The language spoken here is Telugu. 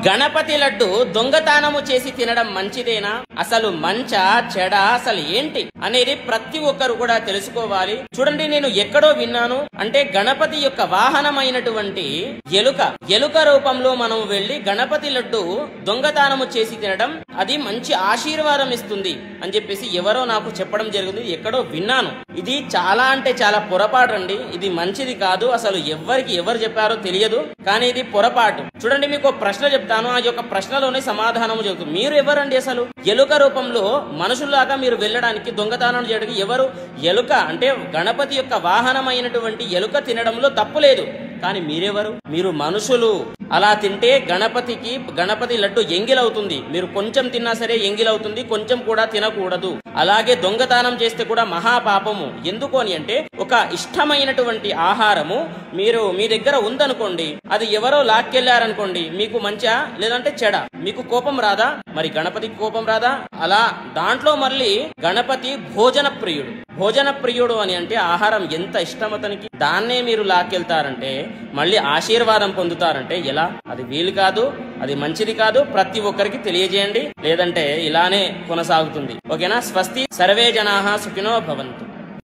గణపతి లడ్డు దొంగతనము చేసి తినడం మంచిదేనా? అసలు మంచా చెడా అసలు ఏంటి అనేది ప్రతి ఒక్కరు కూడా తెలుసుకోవాలి. చూడండి, నేను ఎక్కడో విన్నాను, అంటే గణపతి యొక్క వాహనమైనటువంటి ఎలుక రూపంలో మనం వెళ్లి గణపతి లడ్డు దొంగతనము చేసి తినడం అది మంచి ఆశీర్వాదం ఇస్తుంది అని చెప్పేసి ఎవరో నాకు చెప్పడం జరిగింది. ఎక్కడో విన్నాను. ఇది చాలా అంటే చాలా పొరపాటు అండి. ఇది మంచిది కాదు. అసలు ఎవరు చెప్పారో తెలియదు, కానీ ఇది పొరపాటు. చూడండి, మీకు ప్రశ్న చెప్తాను, ఆ యొక్క ప్రశ్నలోనే సమాధానం చెబుతుంది. మీరు ఎవరండి? అసలు ఎలుక రూపంలో మనుషుల్లాగా మీరు వెళ్ళడానికి దొంగతనం చేయడానికి ఎవరు? ఎలుక అంటే గణపతి యొక్క వాహనమైనటువంటి ఎలుక తినడంలో తప్పు లేదు, కానీ మీరెవరు? మీరు మనుషులు. అలా తింటే గణపతి లడ్డు ఎంగిలవుతుంది. మీరు కొంచెం తిన్నా సరే ఎంగిలవుతుంది, కొంచెం కూడా తినకూడదు. అలాగే దొంగతనం చేస్తే కూడా మహాపాపము. ఎందుకు అని అంటే, ఒక ఇష్టమైనటువంటి ఆహారము మీ దగ్గర ఉందనుకోండి, అది ఎవరో లాక్కెళ్లారనుకోండి, మీకు మంచా లేదంటే చెడా? మీకు కోపం రాదా? మరి గణపతికి కోపం రాదా? అలా దాంట్లో మళ్ళీ గణపతి భోజన ప్రియుడు అని అంటే ఆహారం ఎంత ఇష్టం అతనికి, దాన్నే మీరు లాక్కెళ్తారంటే మళ్ళీ ఆశీర్వాదం పొందుతారంటే ఎలా? అది వీలు కాదు, అది మంచిది కాదు. ప్రతి ఒక్కరికి తెలియజేయండి, లేదంటే ఇలానే కొనసాగుతుంది. ఓకేనా? స్వస్తి. సర్వే జనాః సుఖినో భవంతు.